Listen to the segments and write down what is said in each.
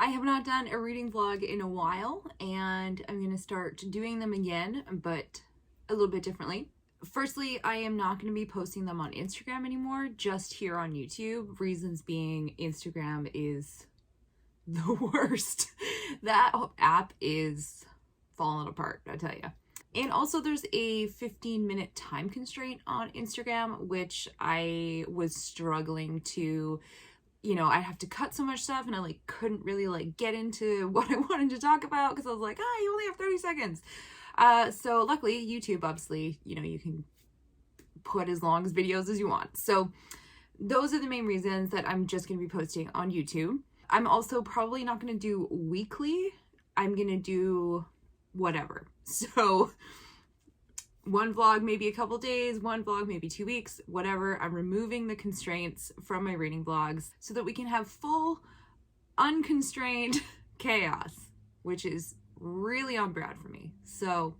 I have not done a reading vlog in a while, and I'm going to start doing them again, but a little bit differently. Firstly, I am not going to be posting them on Instagram anymore, just here on YouTube. Reasons being, Instagram is the worst. That app is falling apart, I tell you. And also there's a 15-minute time constraint on Instagram, which I was struggling to, I have to cut so much stuff, and I couldn't really get into what I wanted to talk about because I was like, you only have 30 seconds. So luckily YouTube, obviously, you can put as long as videos as you want. So those are the main reasons that I'm just going to be posting on YouTube. I'm also probably not going to do weekly. I'm going to do whatever. So one vlog, maybe a couple days, one vlog, maybe 2 weeks, whatever. I'm removing the constraints from my reading vlogs so that we can have full, unconstrained chaos, which is really on brand for me. So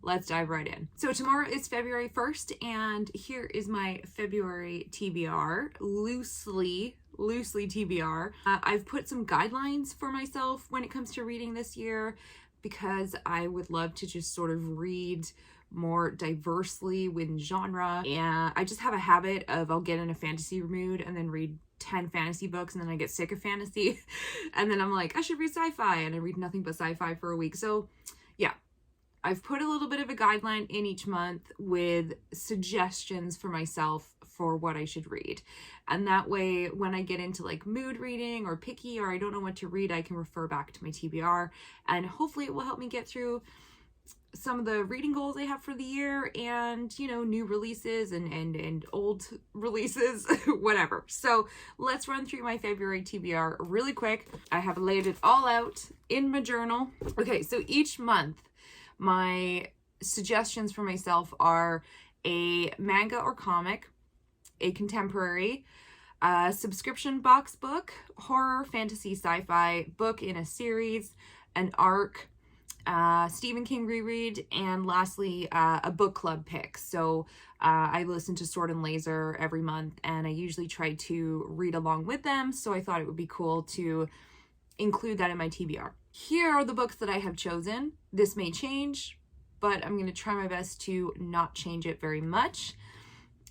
let's dive right in. So tomorrow is February 1st, and here is my February TBR, loosely TBR. I've put some guidelines for myself when it comes to reading this year, because I would love to just sort of read more diversely within genre. And I just have a habit of, I'll get in a fantasy mood and then read 10 fantasy books, and then I get sick of fantasy. And then I'm like, I should read sci-fi, and I read nothing but sci-fi for a week. So yeah, I've put a little bit of a guideline in each month with suggestions for myself for what I should read. And that way, when I get into mood reading or picky, or I don't know what to read, I can refer back to my TBR, and hopefully it will help me get through some of the reading goals I have for the year, and new releases and old releases, whatever. So let's run through my February TBR really quick. I have laid it all out in my journal. Okay, so each month my suggestions for myself are a manga or comic, a contemporary, subscription box book, horror, fantasy, sci-fi, book in a series, an arc, Stephen King reread, and lastly, a book club pick. So I listen to Sword and Laser every month, and I usually try to read along with them, so I thought it would be cool to include that in my TBR. Here are the books that I have chosen. This may change, but I'm going to try my best to not change it very much.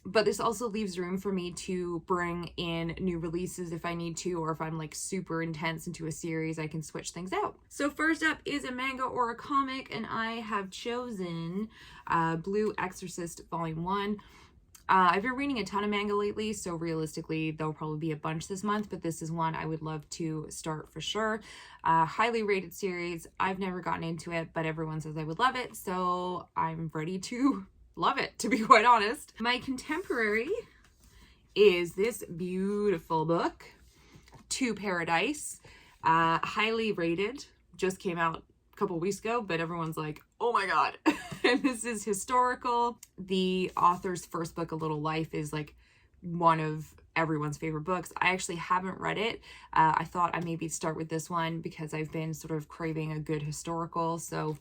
But this also leaves room for me to bring in new releases if I need to, or if I'm super intense into a series, I can switch things out. So first up is a manga or a comic, and I have chosen Blue Exorcist Volume 1. I've been reading a ton of manga lately, so realistically there'll probably be a bunch this month, but this is one I would love to start for sure. Highly rated series. I've never gotten into it, but everyone says I would love it, so I'm ready to love it, to be quite honest. My contemporary is this beautiful book, To Paradise. Highly rated. Just came out a couple weeks ago, but everyone's like, oh my god. And this is historical. The author's first book, A Little Life, is one of everyone's favorite books. I actually haven't read it. I thought I maybe start with this one because I've been sort of craving a good historical, so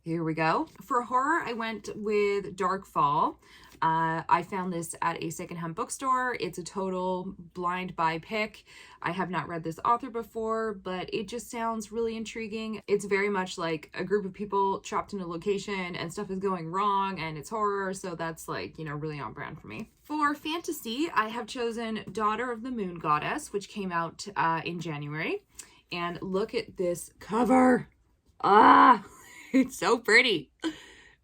here we go. For horror, I went with Dark Fall. I found this at a secondhand bookstore. It's a total blind buy pick. I have not read this author before, but it just sounds really intriguing. It's very much like a group of people trapped in a location and stuff is going wrong, and it's horror, so that's really on brand for me. For fantasy, I have chosen Daughter of the Moon Goddess, which came out in January. And look at this cover. It's so pretty.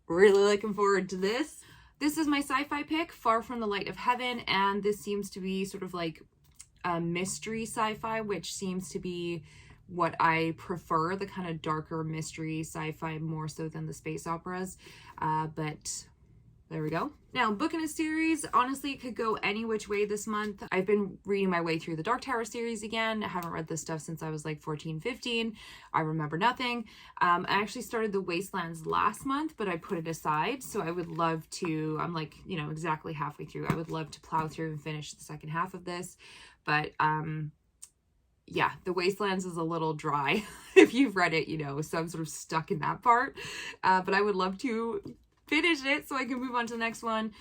Really looking forward to this. This is my sci-fi pick, Far From the Light of Heaven, and this seems to be sort of a mystery sci-fi, which seems to be what I prefer, the kind of darker mystery sci-fi more so than the space operas. But there we go. Now, book in a series, honestly, it could go any which way this month. I've been reading my way through the Dark Tower series again. I haven't read this stuff since I was 14, 15. I remember nothing. I actually started The Wastelands last month, but I put it aside. So I would love to, I'm exactly halfway through. I would love to plow through and finish the second half of this. But yeah, The Wastelands is a little dry. If you've read it, so I'm sort of stuck in that part. But I would love to finish it so I can move on to the next one.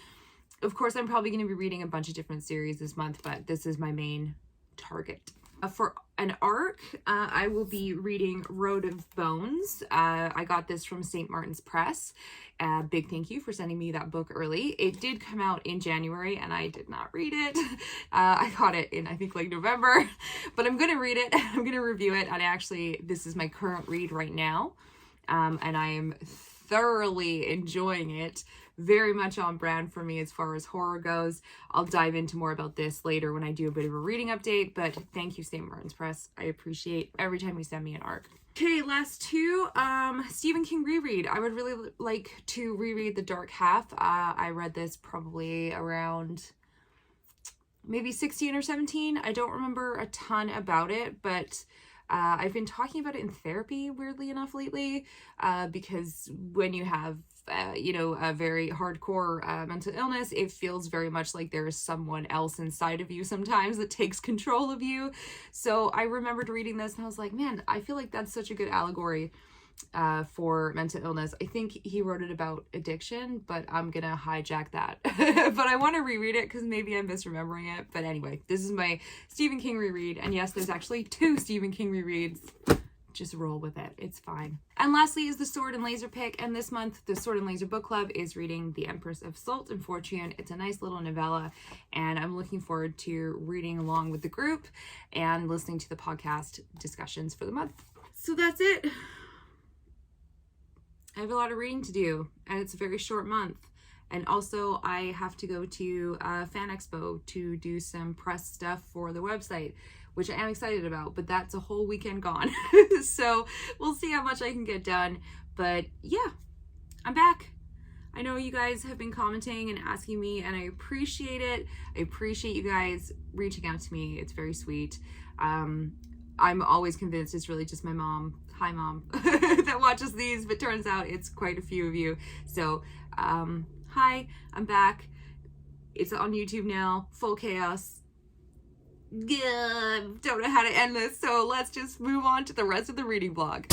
Of course, I'm probably going to be reading a bunch of different series this month, but this is my main target. For an arc, I will be reading Road of Bones. I got this from St. Martin's Press. Big thank you for sending me that book early. It did come out in January and I did not read it. I got it in, I think, like November, but I'm going to read it. I'm going to review it. And this is my current read right now. And I am thoroughly enjoying it. Very much on brand for me as far as horror goes. I'll dive into more about this later when I do a bit of a reading update, but thank you, St. Martin's Press. I appreciate every time you send me an arc. Okay, last two, Stephen King reread. I would really like to reread The Dark Half. I read this probably around maybe 16 or 17. I don't remember a ton about it, but I've been talking about it in therapy, weirdly enough, lately, because when you have a very hardcore mental illness, it feels very much like there is someone else inside of you sometimes that takes control of you. So I remembered reading this and I was like, man, I feel like that's such a good allegory for mental illness. I think he wrote it about addiction, but I'm gonna hijack that. But I want to reread it because maybe I'm misremembering it. But anyway, this is my Stephen King reread. And yes, there's actually 2 Stephen King rereads. Just roll with it. It's fine. And lastly is the Sword and Laser pick. And this month, the Sword and Laser book club is reading The Empress of Salt and Fortune. It's a nice little novella, and I'm looking forward to reading along with the group and listening to the podcast discussions for the month. So that's it. I have a lot of reading to do, and it's a very short month. And also, I have to go to Fan Expo to do some press stuff for the website, which I am excited about, but that's a whole weekend gone. So we'll see how much I can get done. But yeah, I'm back. I know you guys have been commenting and asking me, and I appreciate it. I appreciate you guys reaching out to me. It's very sweet. I'm always convinced it's really just my mom. Hi, Mom, that watches these, but turns out it's quite a few of you. So, hi, I'm back. It's on YouTube now, full chaos. Don't know how to end this, so let's just move on to the rest of the reading vlog.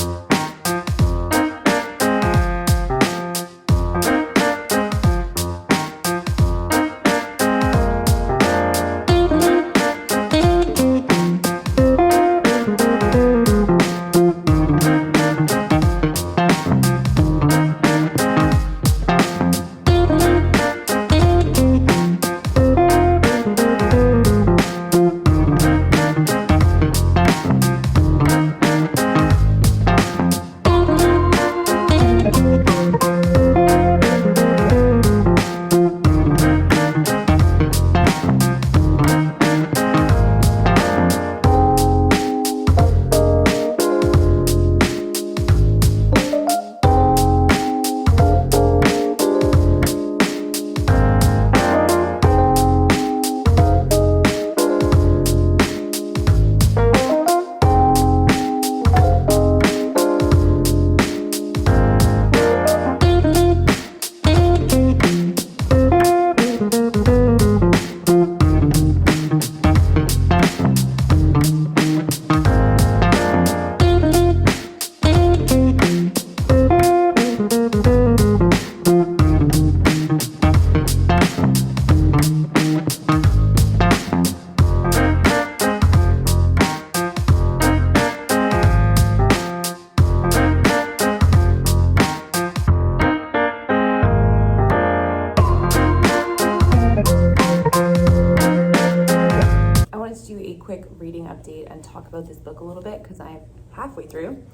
Update and talk about this book a little bit because I'm halfway through.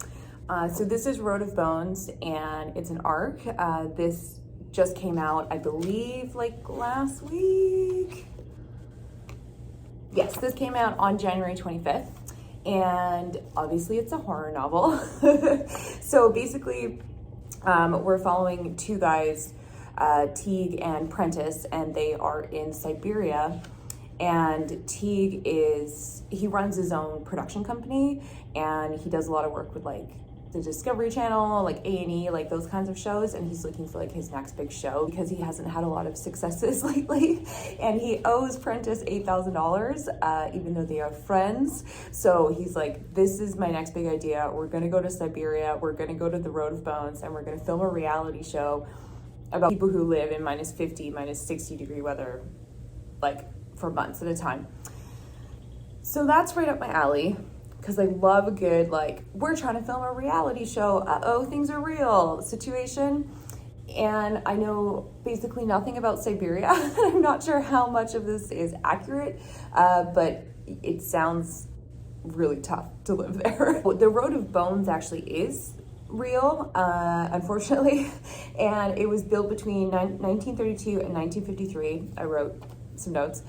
So this is Road of Bones, and it's an arc. This just came out, I believe, like last week. Yes, this came out on January 25th, and obviously it's a horror novel. So basically, we're following 2 guys, Teague and Prentice, and they are in Siberia. And Teague he runs his own production company, and he does a lot of work with like the Discovery Channel, like A&E, like those kinds of shows. And he's looking for like his next big show because he hasn't had a lot of successes lately. And he owes Prentice $8,000, even though they are friends. So he's like, this is my next big idea. We're gonna go to Siberia. We're gonna go to the Road of Bones, and we're gonna film a reality show about people who live in minus 50, minus 60 degree weather, like for months at a time. So that's right up my alley. because I love a good, like, we're trying to film a reality show, uh-oh, things are real situation. And I know basically nothing about Siberia. I'm not sure how much of this is accurate, but it sounds really tough to live there. The Road of Bones actually is real, unfortunately, and it was built between 1932 and 1953. I wrote some notes,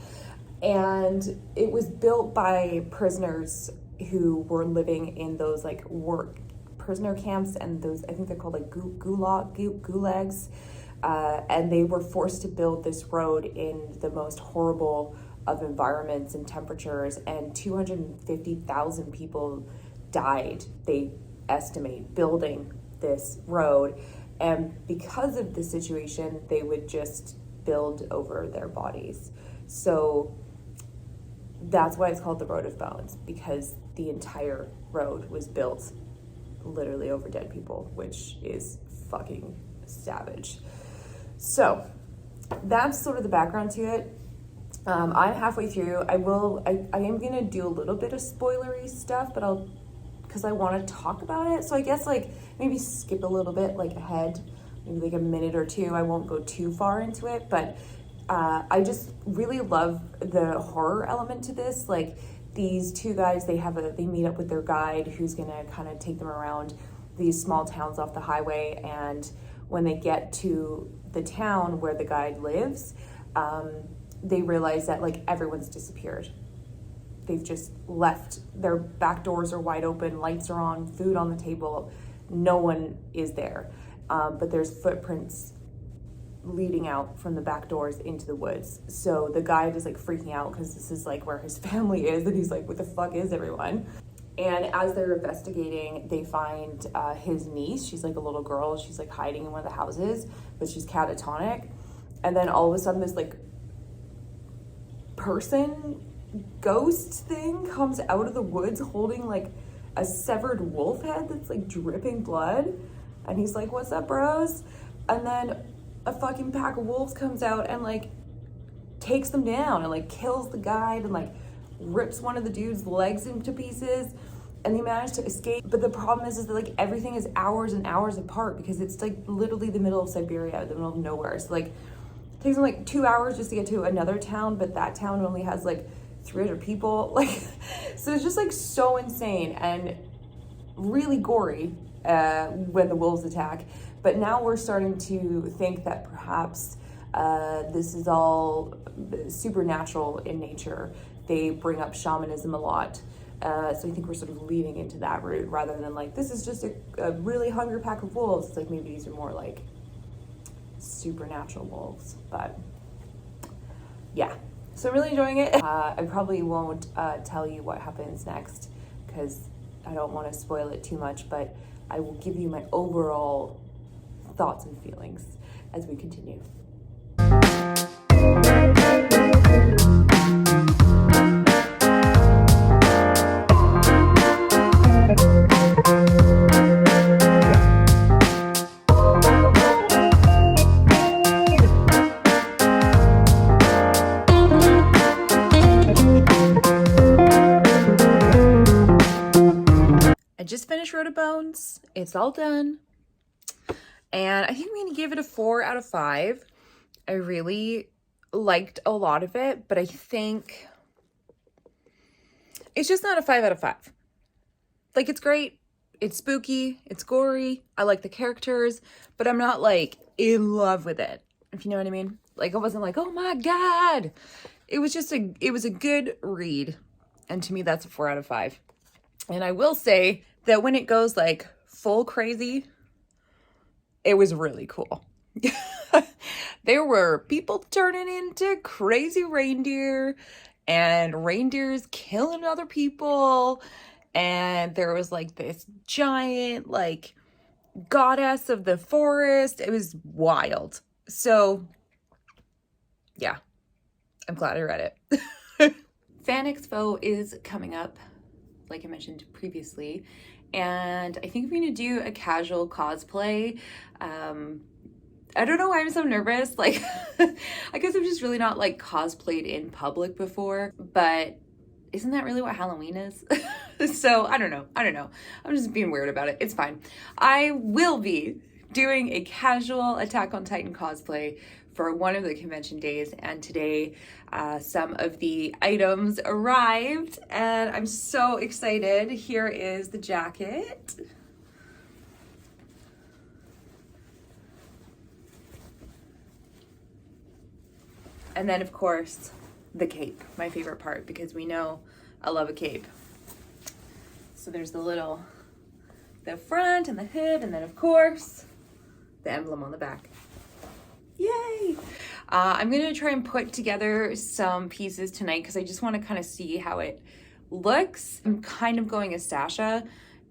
and it was built by prisoners who were living in those like work prisoner camps, and those, I think they're called like gulags, and they were forced to build this road in the most horrible of environments and temperatures, and 250,000 people died, they estimate, building this road. And because of the situation, they would just build over their bodies. So that's why it's called the Road of Bones, because the entire road was built literally over dead people, which is fucking savage. So that's sort of the background to it. I'm halfway through. I am gonna do a little bit of spoilery stuff, but because I want to talk about it. So I guess like maybe skip a little bit like ahead, maybe like a minute or two. I won't go too far into it, but I just really love the horror element to this. Like, these two guys, they meet up with their guide who's gonna kind of take them around these small towns off the highway. And when they get to the town where the guide lives, they realize that like everyone's disappeared. They've just left. Their back doors are wide open, lights are on, food on the table. No one is there. But there's footprints leading out from the back doors into the woods. So the guide is like freaking out because this is like where his family is, and he's like, what the fuck is everyone? And as they're investigating, they find his niece. She's like a little girl. She's like hiding in one of the houses, but she's catatonic. And then all of a sudden this like ghost thing comes out of the woods holding like a severed wolf head that's like dripping blood. And he's like, what's up, bros? And then a fucking pack of wolves comes out and like takes them down and like kills the guide and like rips one of the dude's legs into pieces, and they manage to escape. But the problem is that like everything is hours and hours apart, because it's like literally the middle of Siberia, the middle of nowhere. So like it takes them like 2 hours just to get to another town, but that town only has like 300 people. Like, so it's just like so insane and really gory when the wolves attack. But now we're starting to think that perhaps this is all supernatural in nature. They bring up shamanism a lot. So I think we're sort of leaning into that route rather than like, this is just a really hungry pack of wolves. It's like maybe these are more like supernatural wolves. But yeah, so I'm really enjoying it. I probably won't tell you what happens next because I don't want to spoil it too much, but I will give you my overall thoughts and feelings as we continue. I just finished Road of Bones. It's all done. And I think I'm going to give it a 4 out of 5. I really liked a lot of it, but I think it's just not a 5 out of 5. Like, it's great. It's spooky. It's gory. I like the characters, but I'm not like in love with it, if you know what I mean. Like, I wasn't like, oh my God. It was just it was a good read. And to me, that's a 4 out of 5. And I will say that when it goes like full crazy, it was really cool. There were people turning into crazy reindeer and reindeers killing other people. And there was like this giant like goddess of the forest. It was wild. So yeah, I'm glad I read it. Fan Expo is coming up, like I mentioned previously, and I think I'm going to do a casual cosplay. I don't know why I'm so nervous. Like, I guess I've just really not like cosplayed in public before, but isn't that really what Halloween is? So I don't know. I'm just being weird about it. It's fine. I will be doing a casual Attack on Titan cosplay for one of the convention days, and today some of the items arrived and I'm so excited. Here is the jacket. And then of course the cape, my favorite part, because we know I love a cape. So there's the front and the hood, and then of course the emblem on the back. Yay! I'm gonna try and put together some pieces tonight because I just want to kind of see how it looks. I'm kind of going as Sasha,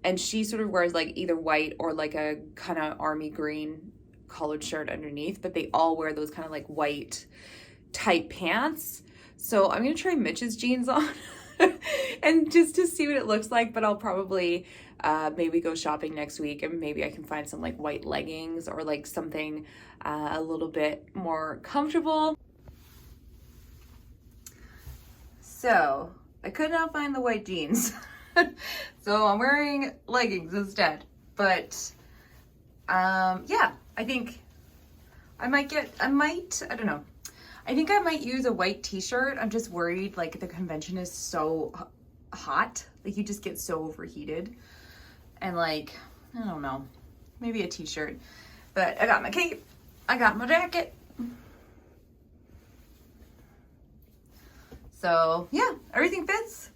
and she sort of wears like either white or like a kind of army green collared shirt underneath, but they all wear those kind of like white tight pants. So I'm gonna try Mitch's jeans on and just to see what it looks like, but I'll probably maybe go shopping next week and maybe I can find some like white leggings or like something a little bit more comfortable. So I could not find the white jeans. So I'm wearing leggings instead. But yeah, I think I don't know. I think I might use a white t-shirt. I'm just worried like the convention is so hot. Like you just get so overheated. And like, I don't know, maybe a t-shirt. But I got my cape, I got my jacket. So yeah, everything fits.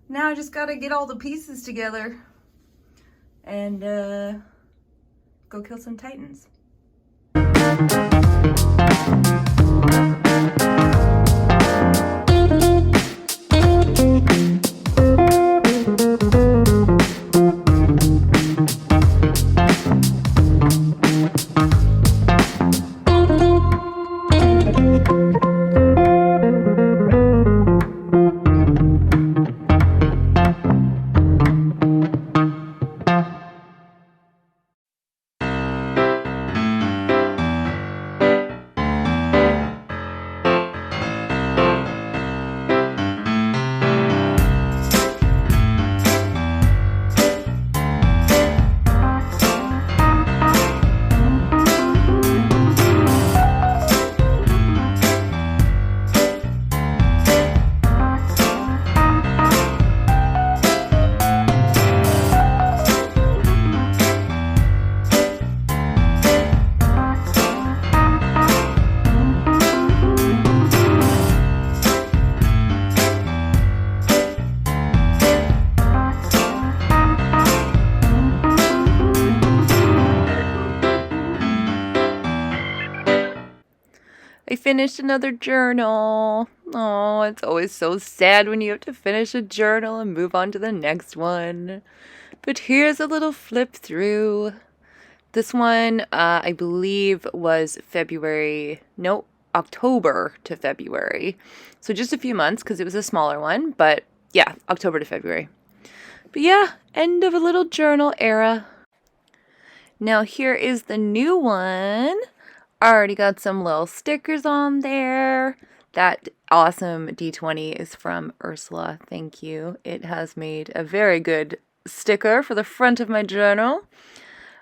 Now I just gotta get all the pieces together and go kill some Titans. I finished another journal. Oh, it's always so sad when you have to finish a journal and move on to the next one. But here's a little flip through. This one, I believe, was October to February. So just a few months because it was a smaller one. But yeah, October to February. But yeah, end of a little journal era. Now here is the new one. Already got some little stickers on there. That awesome D20 is from Ursula. Thank you. It has made a very good sticker for the front of my journal.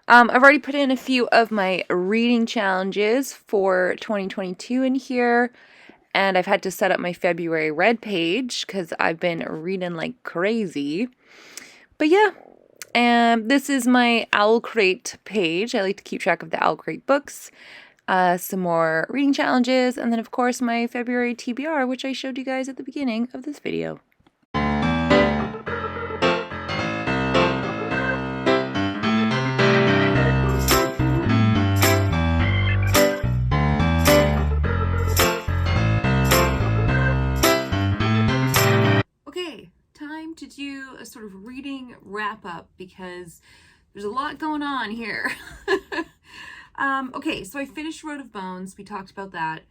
I've already put in a few of my reading challenges for 2022 in here. And I've had to set up my February read page because I've been reading like crazy. But yeah, and this is my Owl Crate page. I like to keep track of the Owl Crate books. Some more reading challenges, and then of course my February TBR, which I showed you guys at the beginning of this video. Okay, time to do a sort of reading wrap up because there's a lot going on here. Okay, so I finished Road of Bones. We talked about that.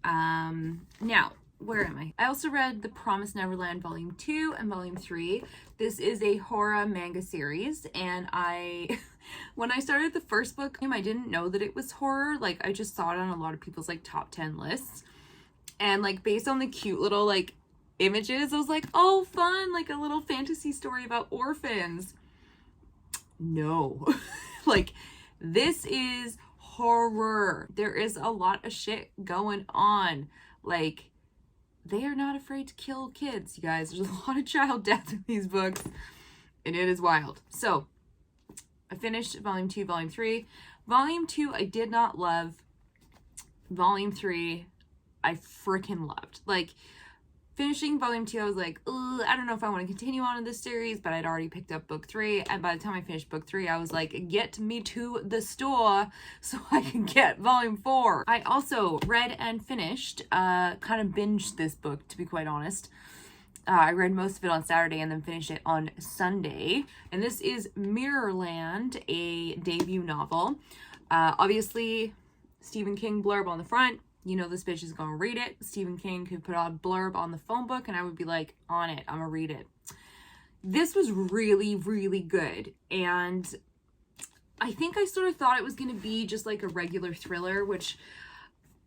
Now, where am I? I also read The Promised Neverland Volume 2 and Volume 3. This is a horror manga series, and when I started the first book, I didn't know that it was horror. Like, I just saw it on a lot of people's, like, top 10 lists. And, like, based on the cute little, like, images. I was like, oh, fun, like a little fantasy story about orphans. No. Like, this is horror. There is a lot of shit going on. Like, they are not afraid to kill kids, you guys. There's a lot of child death in these books, and it is wild. So, I finished volume 2, volume 3. Volume 2, I did not love. Volume 3, I freaking loved. Like, finishing volume 2, I was like, I don't know if I want to continue on in this series, but I'd already picked up book 3, and by the time I finished book 3, I was like, get me to the store so I can get volume 4. I also read and finished, kind of binged this book, to be quite honest. I read most of it on Saturday and then finished it on Sunday. And this is Mirrorland, a debut novel. Obviously, Stephen King blurb on the front. You know this bitch is gonna read it. Stephen King could put a blurb on the phone book and I would be like, on it, I'm gonna read it. This was really, really good. And I think I sort of thought it was gonna be just like a regular thriller, which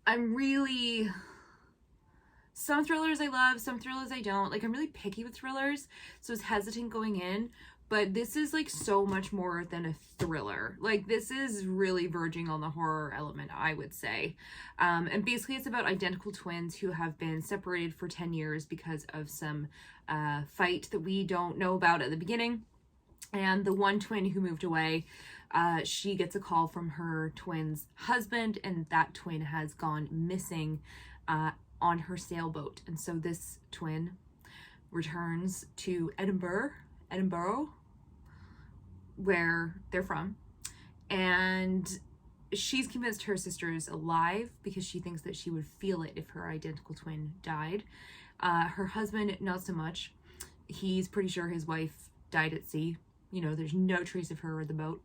I'm really... Some thrillers I love, some thrillers I don't. Like, I'm really picky with thrillers, so I was hesitant going in. But this is, like, so much more than a thriller. Like, this is really verging on the horror element, I would say. And basically, it's about identical twins who have been separated for 10 years because of some fight that we don't know about at the beginning. And the one twin who moved away, she gets a call from her twin's husband, and that twin has gone missing on her sailboat. And so this twin returns to Edinburgh, where they're from, and she's convinced her sister is alive because she thinks that she would feel it if her identical twin died. Her husband, not so much. He's pretty sure his wife died at sea. You know, there's no trace of her or the boat.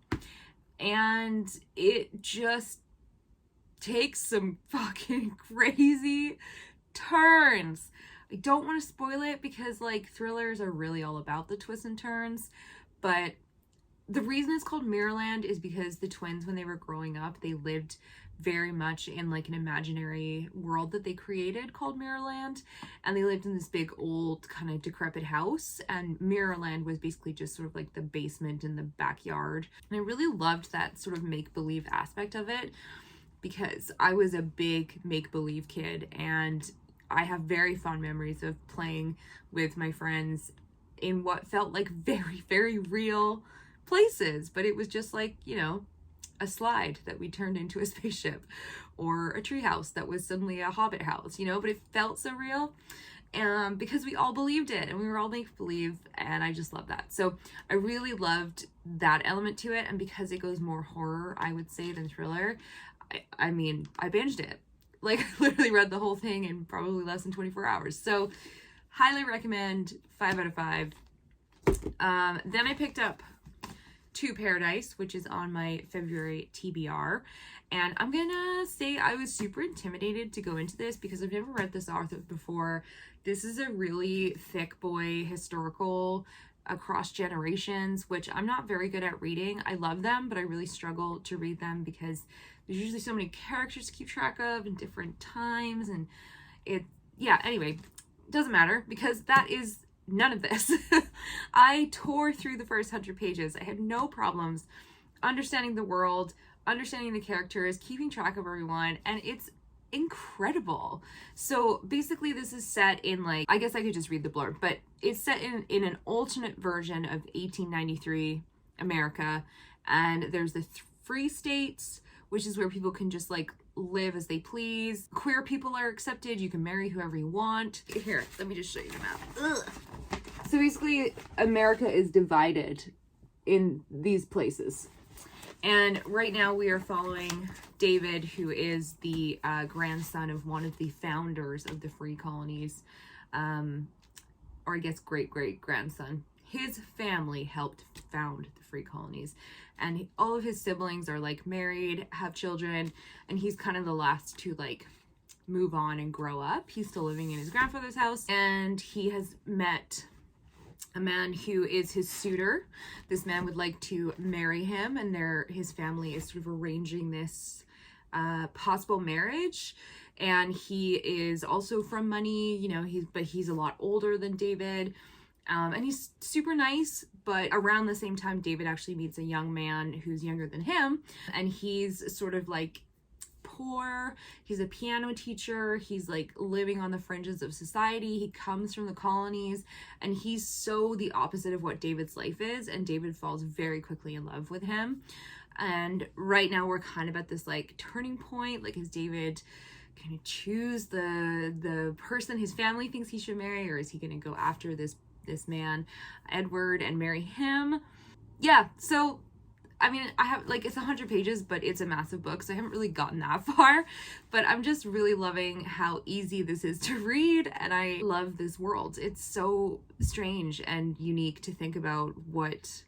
And it just takes some fucking crazy turns. I don't want to spoil it because, like, thrillers are really all about the twists and turns, but the reason it's called Mirrorland is because the twins, when they were growing up, they lived very much in, like, an imaginary world that they created called Mirrorland, and they lived in this big old kind of decrepit house, and Mirrorland was basically just sort of like the basement in the backyard. And I really loved that sort of make-believe aspect of it, because I was a big make-believe kid, and I have very fond memories of playing with my friends in what felt like very, very real places. But it was just like, you know, a slide that we turned into a spaceship, or a treehouse that was suddenly a hobbit house, you know, but it felt so real. Because we all believed it, and we were all make-believe, and I just love that. So I really loved that element to it, and because it goes more horror, I would say, than thriller, I mean, I binged it. Like, I literally read the whole thing in probably less than 24 hours. So, highly recommend, 5 out of 5. Then I picked up To Paradise, which is on my February TBR. And I'm gonna say I was super intimidated to go into this because I've never read this author before. This is a really thick boy historical across generations, which I'm not very good at reading. I love them, but I really struggle to read them because there's usually so many characters to keep track of in different times, and anyway, doesn't matter because that is none of this. I tore through the first 100 pages. I had no problems understanding the world, understanding the characters, keeping track of everyone, and it's incredible. So basically this is set in, like, I guess I could just read the blurb, but it's set in an alternate version of 1893 America, and there's the free states, which is where people can just, like, live as they please. Queer people are accepted. You can marry whoever you want. Here, let me just show you the map. Ugh. So basically, America is divided in these places. And right now we are following David, who is the grandson of one of the founders of the free colonies. Or I guess great-great-grandson. His family helped found the free colonies. And all of his siblings are, like, married, have children, and he's kind of the last to, like, move on and grow up. He's still living in his grandfather's house, and he has met a man who is his suitor. This man would like to marry him, and his family is sort of arranging this possible marriage. and he is also from money, you know, he's a lot older than David. And he's super nice, but around the same time, David actually meets a young man who's younger than him, and he's sort of like poor. He's a piano teacher. He's like living on the fringes of society. He comes from the colonies, and he's so the opposite of what David's life is, and David falls very quickly in love with him. And right now we're kind of at this like turning point. Like, is David going to choose the person his family thinks he should marry, or is he going to go after this man Edward and marry him? Yeah, so I mean, I have like, it's 100 pages, but it's a massive book, so I haven't really gotten that far, but I'm just really loving how easy this is to read, and I love this world. It's so strange and unique to think about what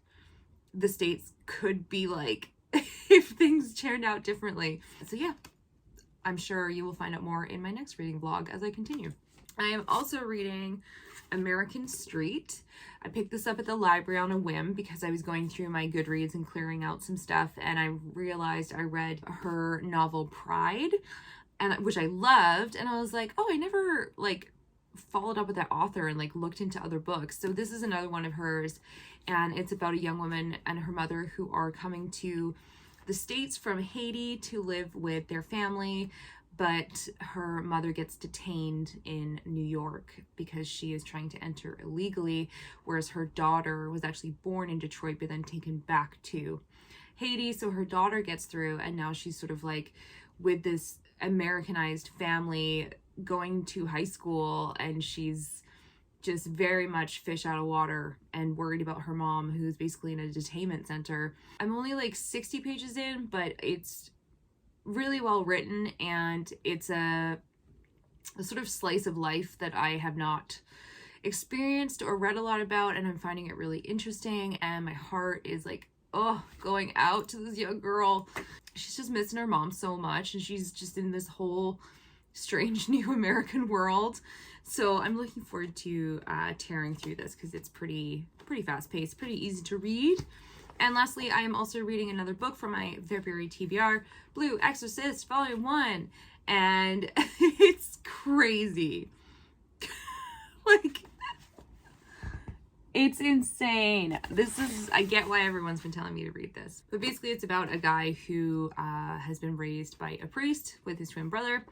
the States could be like if things turned out differently. So yeah, I'm sure you will find out more in my next reading vlog as I continue. I am also reading American Street. I picked this up at the library on a whim because I was going through my Goodreads and clearing out some stuff, and I realized I read her novel Pride, and which I loved, and I was like, oh, I never like followed up with that author and like looked into other books. So this is another one of hers, and it's about a young woman and her mother who are coming to the States from Haiti to live with their family, but her mother gets detained in New York because she is trying to enter illegally, whereas her daughter was actually born in Detroit but then taken back to Haiti. So her daughter gets through, and now she's sort of like with this Americanized family going to high school, and she's just very much fish out of water and worried about her mom, who's basically in a detainment center. I'm only like 60 pages in, but it's really well written, and it's a sort of slice of life that I have not experienced or read a lot about, and I'm finding it really interesting, and my heart is like, oh, going out to this young girl. She's just missing her mom so much, and she's just in this whole strange new American world. So I'm looking forward to tearing through this because it's pretty fast-paced, pretty easy to read. And lastly, I am also reading another book from my February TBR, Blue Exorcist Volume 1. And it's crazy. Like, it's insane. I get why everyone's been telling me to read this. But basically, it's about a guy who has been raised by a priest with his twin brother.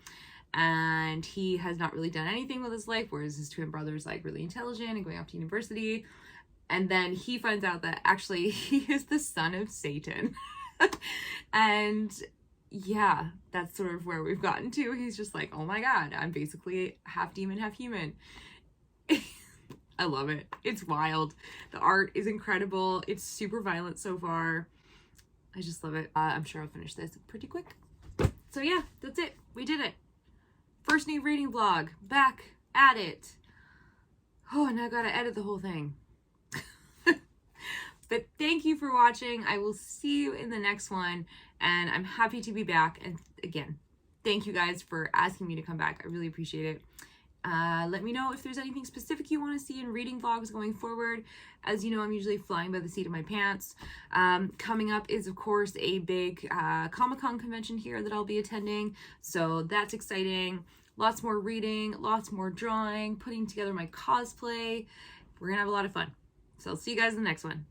And he has not really done anything with his life, whereas his twin brother is like really intelligent and going off to university. And then he finds out that actually he is the son of Satan. And yeah, that's sort of where we've gotten to. He's just like, oh my God, I'm basically half demon, half human. I love it. It's wild. The art is incredible. It's super violent so far. I just love it. I'm sure I'll finish this pretty quick. So yeah, that's it. We did it. First new reading vlog. Back at it. Oh, and I gotta edit the whole thing. But thank you for watching. I will see you in the next one, and I'm happy to be back. And again, thank you guys for asking me to come back. I really appreciate it. Let me know if there's anything specific you want to see in reading vlogs going forward. As you know, I'm usually flying by the seat of my pants. Coming up is, of course, a big Comic-Con convention here that I'll be attending. So that's exciting. Lots more reading, lots more drawing, putting together my cosplay. We're going to have a lot of fun. So I'll see you guys in the next one.